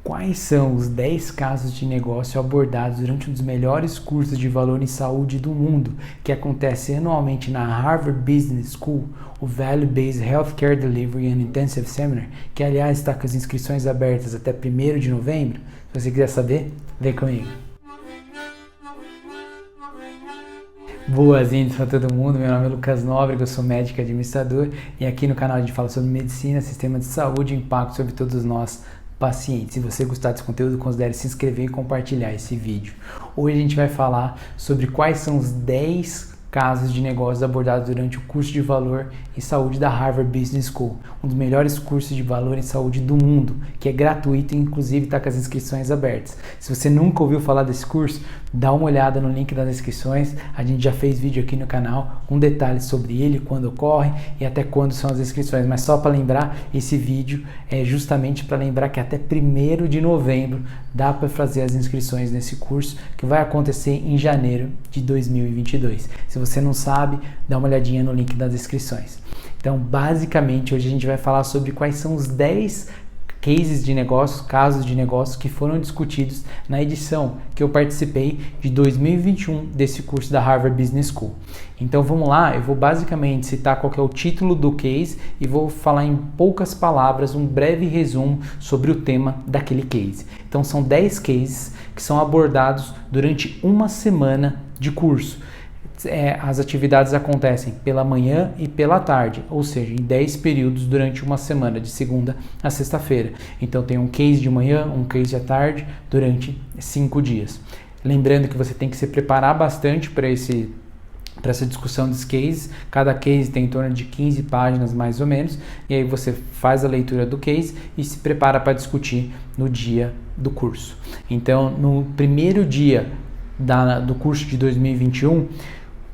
Quais são os 10 casos de negócio abordados durante um dos melhores cursos de valor em saúde do mundo, que acontece anualmente na Harvard Business School, o Value-Based Healthcare Delivery and Intensive Seminar, que aliás está com as inscrições abertas até 1º de novembro? Se você quiser saber, vem comigo. Boas-vindas para todo mundo, meu nome é Lucas Nóbrega, eu sou médico e administrador e aqui no canal a gente fala sobre medicina, sistema de saúde e impacto sobre todos nós pacientes. Se você gostar desse conteúdo, considere se inscrever e compartilhar esse vídeo. Hoje a gente vai falar sobre quais são os 10 casos de negócios abordados durante o curso de valor em saúde da Harvard Business School, um dos melhores cursos de valor em saúde do mundo, que é gratuito e inclusive está com as inscrições abertas. Se você nunca ouviu falar desse curso, dá uma olhada no link das inscrições, a gente já fez vídeo aqui no canal com detalhes sobre ele, quando ocorre e até quando são as inscrições, mas só para lembrar, esse vídeo é justamente para lembrar que até 1º de novembro dá para fazer as inscrições nesse curso, que vai acontecer em janeiro de 2022. Se você não sabe, dá uma olhadinha no link das inscrições. Então, basicamente, hoje a gente vai falar sobre quais são os 10 cases de negócios, casos de negócios que foram discutidos na edição que eu participei de 2021 desse curso da Harvard Business School. Então vamos lá, eu vou basicamente citar qual que é o título do case e vou falar em poucas palavras um breve resumo sobre o tema daquele case. Então são 10 cases que são abordados durante uma semana de curso. As atividades acontecem pela manhã e pela tarde, ou seja, em 10 períodos durante uma semana, de segunda a sexta-feira. Então tem um case de manhã, um case à tarde, durante 5 dias. Lembrando que você tem que se preparar bastante para essa discussão dos cases. Cada case tem em torno de 15 páginas mais ou menos, e aí você faz a leitura do case e se prepara para discutir no dia do curso. Então, no primeiro dia do curso de 2021,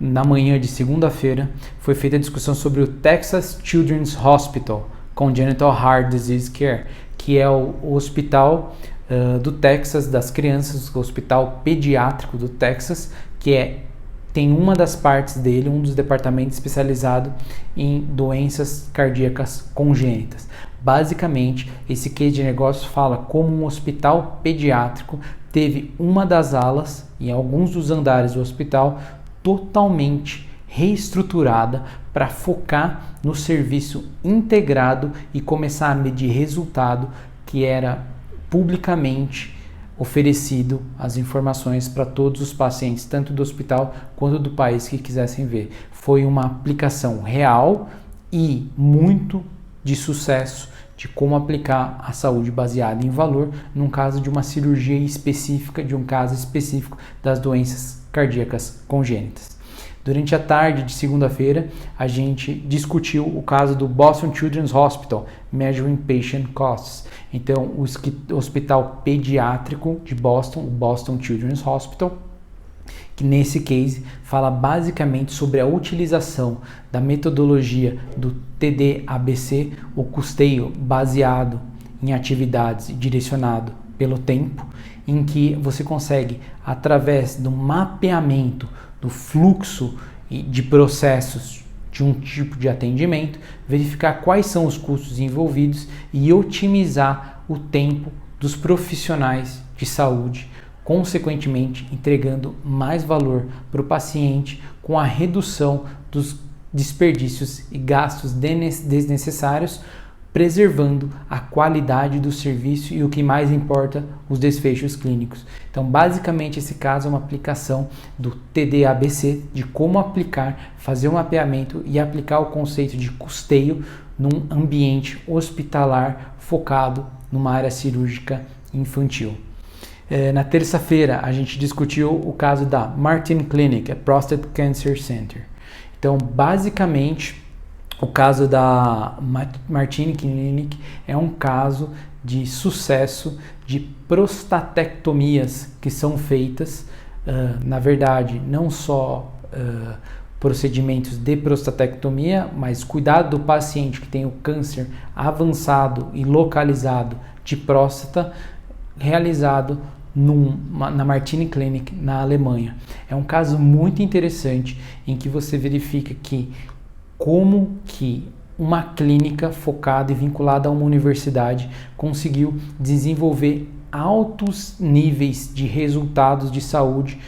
na manhã de segunda-feira, foi feita a discussão sobre o Texas Children's Hospital Congenital Heart Disease Care, que é o hospital do Texas das crianças, o hospital pediátrico do Texas, que tem uma das partes dele, um dos departamentos especializado em doenças cardíacas congênitas. Basicamente, esse case de negócio fala como um hospital pediátrico teve uma das alas em alguns dos andares do hospital totalmente reestruturada para focar no serviço integrado e começar a medir resultado que era publicamente oferecido as informações para todos os pacientes, tanto do hospital quanto do país que quisessem ver. Foi uma aplicação real e muito de sucesso de como aplicar a saúde baseada em valor num caso de uma cirurgia específica, de um caso específico das doenças cardíacas congênitas. Durante a tarde de segunda-feira, a gente discutiu o caso do Boston Children's Hospital, Measuring Patient Costs. Então, o hospital pediátrico de Boston, o Boston Children's Hospital, que nesse case fala basicamente sobre a utilização da metodologia do TDABC, o custeio baseado em atividades e direcionado pelo tempo, em que você consegue, através do mapeamento do fluxo de processos de um tipo de atendimento, verificar quais são os custos envolvidos e otimizar o tempo dos profissionais de saúde, consequentemente entregando mais valor para o paciente com a redução dos desperdícios e gastos desnecessários, preservando a qualidade do serviço e, o que mais importa, os desfechos clínicos. Então, basicamente, esse caso é uma aplicação do TDABC, de como aplicar, fazer um mapeamento e aplicar o conceito de custeio num ambiente hospitalar focado numa área cirúrgica infantil. Na terça-feira, a gente discutiu o caso da Martin Clinic, a Prostate Cancer Center. Então, basicamente, o caso da Martin Clinic é um caso de sucesso de prostatectomias que são feitas, na verdade, não só procedimentos de prostatectomia, mas cuidado do paciente que tem o câncer avançado e localizado de próstata, realizado na Martin Clinic, na Alemanha. É um caso muito interessante em que você verifica que como que uma clínica focada e vinculada a uma universidade conseguiu desenvolver altos níveis de resultados de saúde,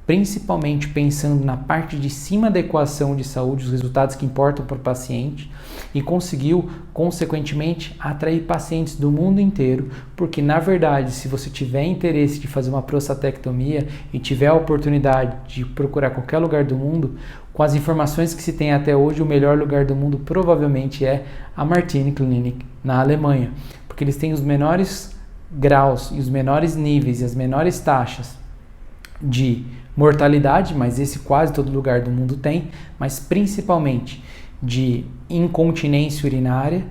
principalmente pensando na parte de cima da equação de saúde, os resultados que importam para o paciente, e conseguiu, consequentemente, atrair pacientes do mundo inteiro, porque, na verdade, se você tiver interesse de fazer uma prostatectomia e tiver a oportunidade de procurar qualquer lugar do mundo, com as informações que se tem até hoje, o melhor lugar do mundo provavelmente é a Martini Clinic, na Alemanha, porque eles têm os menores graus e os menores níveis e as menores taxas de mortalidade, mas esse quase todo lugar do mundo tem, mas principalmente de incontinência urinária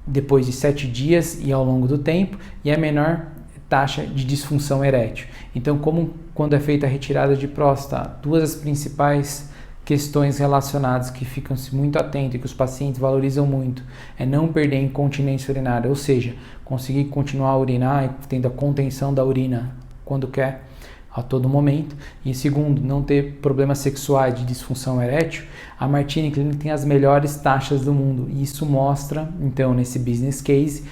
depois de 7 dias e ao longo do tempo, e a menor taxa de disfunção erétil. Então, como quando é feita a retirada de próstata, duas das principais questões relacionadas que ficam-se muito atentos e que os pacientes valorizam muito é não perder a incontinência urinária, ou seja, conseguir continuar a urinar, tendo a contenção da urina quando quer, a todo momento. E segundo, não ter problemas sexuais de disfunção erétil. A Martini Clinic tem as melhores taxas do mundo, e isso mostra, então, nesse business case,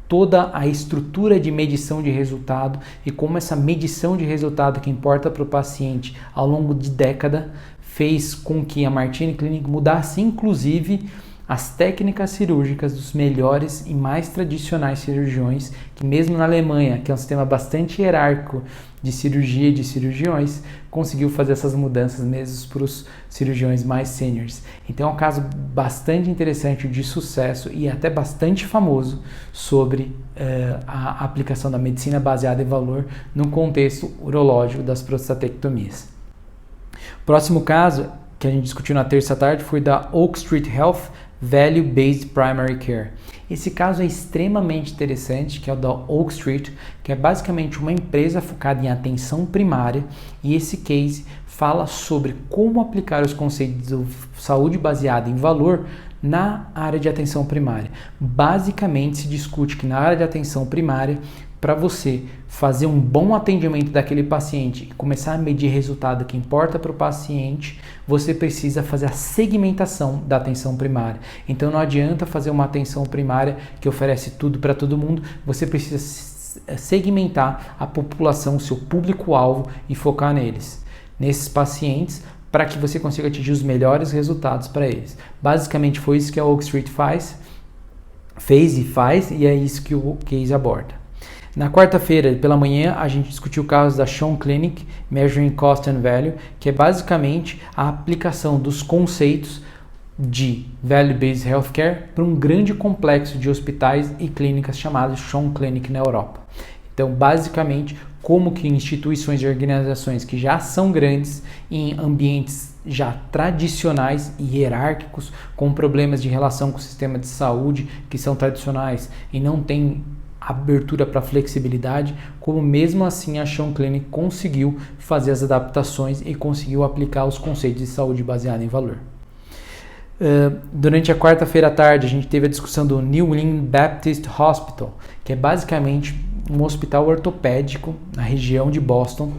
toda a estrutura de medição de resultado e como essa medição de resultado que importa para o paciente ao longo de década fez com que a Martini Clinic mudasse, inclusive, as técnicas cirúrgicas dos melhores e mais tradicionais cirurgiões, que mesmo na Alemanha, que é um sistema bastante hierárquico de cirurgia e de cirurgiões, conseguiu fazer essas mudanças mesmo para os cirurgiões mais seniors. Então é um caso bastante interessante de sucesso e até bastante famoso sobre a aplicação da medicina baseada em valor no contexto urológico das prostatectomias. Próximo caso que a gente discutiu na terça tarde foi da Oak Street Health Value-Based Primary Care. Esse caso é extremamente interessante, que é o da Oak Street, que é basicamente uma empresa focada em atenção primária, e esse case fala sobre como aplicar os conceitos de saúde baseada em valor na área de atenção primária. Basicamente se discute que na área de atenção primária, para você fazer um bom atendimento daquele paciente e começar a medir resultado que importa para o paciente, você precisa fazer a segmentação da atenção primária. Então não adianta fazer uma atenção primária que oferece tudo para todo mundo, você precisa segmentar a população, o seu público-alvo e focar nesses pacientes, para que você consiga atingir os melhores resultados para eles. Basicamente foi isso que a Oak Street fez e faz, e é isso que o case aborda. Na quarta-feira, pela manhã, a gente discutiu o caso da Sean Clinic, Measuring Cost and Value, que é basicamente a aplicação dos conceitos de Value-Based Healthcare para um grande complexo de hospitais e clínicas chamado Sean Clinic na Europa. Então, basicamente, como que instituições e organizações que já são grandes em ambientes já tradicionais e hierárquicos, com problemas de relação com o sistema de saúde que são tradicionais e não tem abertura para flexibilidade, como mesmo assim a Sean Clinic conseguiu fazer as adaptações e conseguiu aplicar os conceitos de saúde baseada em valor. Durante a quarta-feira à tarde, a gente teve a discussão do New England Baptist Hospital, que é basicamente um hospital ortopédico na região de Boston,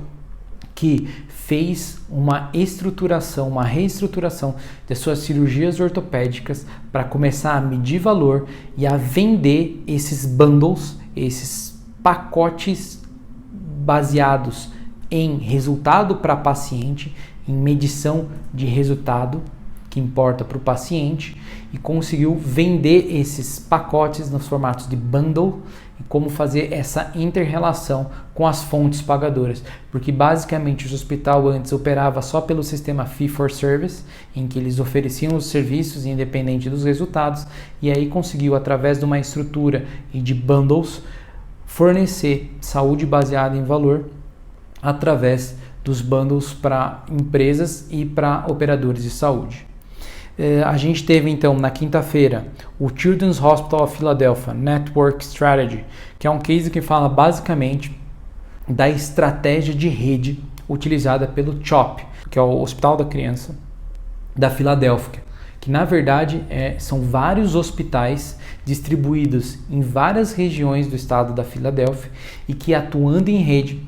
que fez uma reestruturação das suas cirurgias ortopédicas para começar a medir valor e a vender esses bundles, esses pacotes baseados em resultado para paciente, em medição de resultado que importa para o paciente, e conseguiu vender esses pacotes nos formatos de bundle e como fazer essa inter-relação com as fontes pagadoras, porque basicamente o hospital antes operava só pelo sistema fee for service, em que eles ofereciam os serviços independente dos resultados, e aí conseguiu, através de uma estrutura e de bundles, fornecer saúde baseada em valor através dos bundles para empresas e para operadores de saúde. A gente teve então na quinta-feira o Children's Hospital of Philadelphia Network Strategy, que é um case que fala basicamente da estratégia de rede utilizada pelo CHOP, que é o Hospital da Criança da Filadélfia, que na verdade são vários hospitais distribuídos em várias regiões do estado da Filadélfia e que, atuando em rede,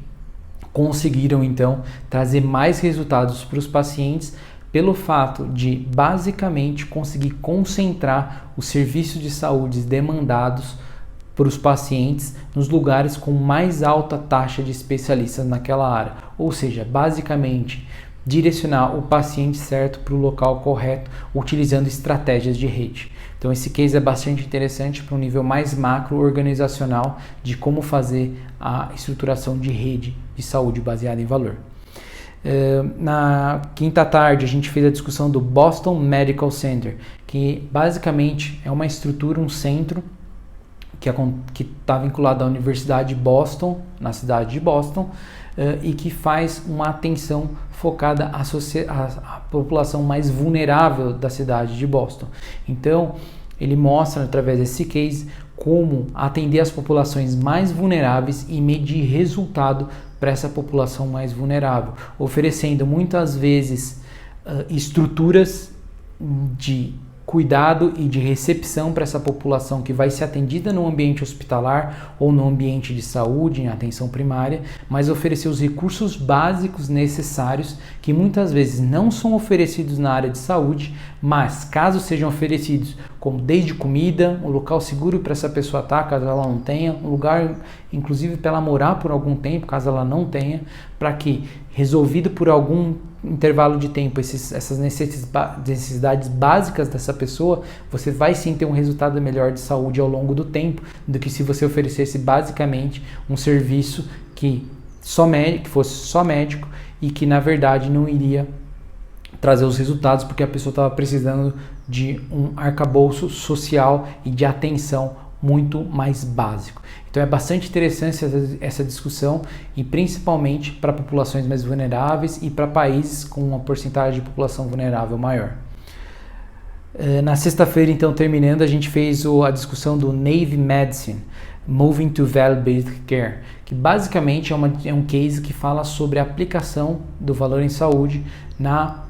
conseguiram então trazer mais resultados para os pacientes, pelo fato de basicamente conseguir concentrar os serviços de saúde demandados para os pacientes nos lugares com mais alta taxa de especialistas naquela área. Ou seja, basicamente, direcionar o paciente certo para o local correto, utilizando estratégias de rede. Então esse case é bastante interessante para um nível mais macro organizacional de como fazer a estruturação de rede de saúde baseada em valor. Na quinta tarde a gente fez a discussão do Boston Medical Center, que basicamente é uma estrutura, um centro que está vinculado à Universidade de Boston, na cidade de Boston, e que faz uma atenção focada à população mais vulnerável da cidade de Boston. Então, ele mostra através desse case como atender as populações mais vulneráveis e medir resultado para essa população mais vulnerável, oferecendo muitas vezes estruturas de cuidado e de recepção para essa população que vai ser atendida no ambiente hospitalar ou no ambiente de saúde, em atenção primária, mas oferecer os recursos básicos necessários que muitas vezes não são oferecidos na área de saúde, mas caso sejam oferecidos, como desde comida, um local seguro para essa pessoa estar, caso ela não tenha, um lugar inclusive para ela morar por algum tempo, caso ela não tenha, para que, resolvido por algum intervalo de tempo essas necessidades básicas dessa pessoa, você vai sim ter um resultado melhor de saúde ao longo do tempo do que se você oferecesse basicamente um serviço que fosse só médico e que na verdade não iria trazer os resultados porque a pessoa estava precisando de um arcabouço social e de atenção muito mais básico. Então é bastante interessante essa discussão e principalmente para populações mais vulneráveis e para países com uma porcentagem de população vulnerável maior. Na sexta-feira, então, terminando, a gente fez a discussão do Navy Medicine, Moving to Value-Based Care, que basicamente é um case que fala sobre a aplicação do valor em saúde na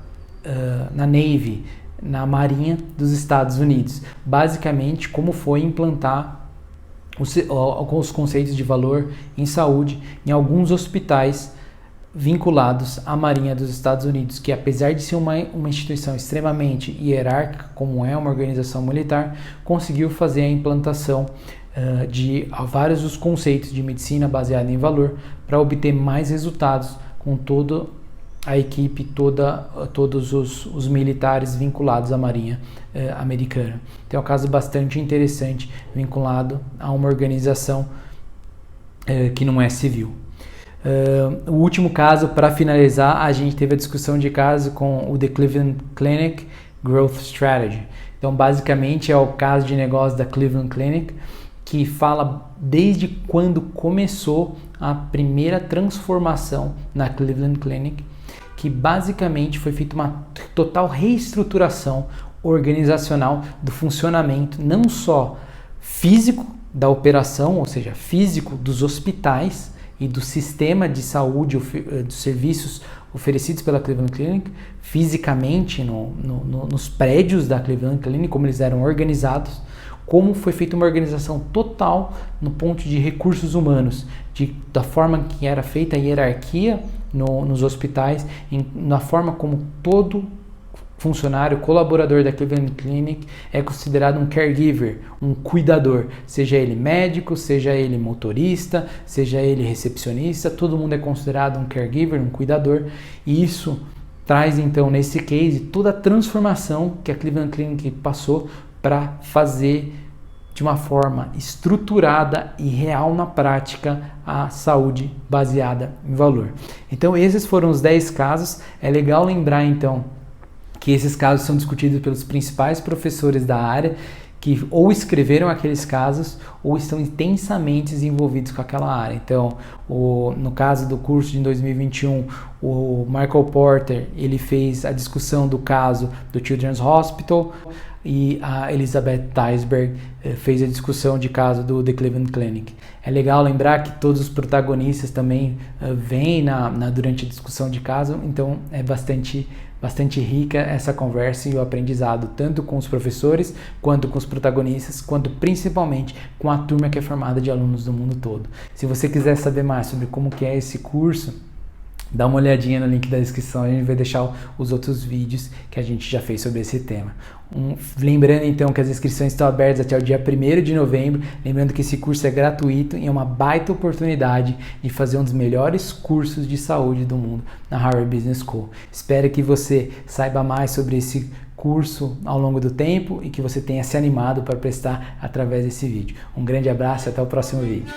Navy, na Marinha dos Estados Unidos. Basicamente, como foi implantar os conceitos de valor em saúde em alguns hospitais vinculados à Marinha dos Estados Unidos, que apesar de ser uma instituição extremamente hierárquica, como é uma organização militar, conseguiu fazer a implantação de vários dos conceitos de medicina baseada em valor para obter mais resultados com toda a equipe, todos os militares vinculados à Marinha americana. Então é um caso bastante interessante vinculado a uma organização que não é civil. O último caso, para finalizar, a gente teve a discussão de caso com o The Cleveland Clinic Growth Strategy. Então basicamente é o caso de negócio da Cleveland Clinic, que fala desde quando começou a primeira transformação na Cleveland Clinic, que basicamente foi feita uma total reestruturação organizacional do funcionamento, não só físico da operação, ou seja, físico dos hospitais e do sistema de saúde, dos serviços oferecidos pela Cleveland Clinic, fisicamente nos prédios da Cleveland Clinic, como eles eram organizados, como foi feita uma organização total no ponto de recursos humanos, da forma que era feita a hierarquia nos hospitais, na forma como todo funcionário, colaborador da Cleveland Clinic é considerado um caregiver, um cuidador, seja ele médico, seja ele motorista, seja ele recepcionista, todo mundo é considerado um caregiver, um cuidador, e isso traz então nesse case toda a transformação que a Cleveland Clinic passou para fazer de uma forma estruturada e real na prática a saúde baseada em valor. Então esses foram os 10 casos. É legal lembrar então que esses casos são discutidos pelos principais professores da área que ou escreveram aqueles casos ou estão intensamente envolvidos com aquela área. Então, no caso do curso de 2021, o Michael Porter, ele fez a discussão do caso do Children's Hospital e a Elizabeth Teisberg fez a discussão de caso do The Cleveland Clinic. É legal lembrar que todos os protagonistas também vêm durante a discussão de caso, então é bastante rica essa conversa e o aprendizado, tanto com os professores, quanto com os protagonistas, quanto principalmente com a turma que é formada de alunos do mundo todo. Se você quiser saber mais sobre como que é esse curso, Dá uma olhadinha no link da descrição, a gente vai deixar os outros vídeos que a gente já fez sobre esse tema. Lembrando então que as inscrições estão abertas até o dia 1º de novembro, lembrando que esse curso é gratuito e é uma baita oportunidade de fazer um dos melhores cursos de saúde do mundo na Harvard Business School. Espero que você saiba mais sobre esse curso ao longo do tempo e que você tenha se animado para prestar através desse vídeo. Um grande abraço e até o próximo vídeo.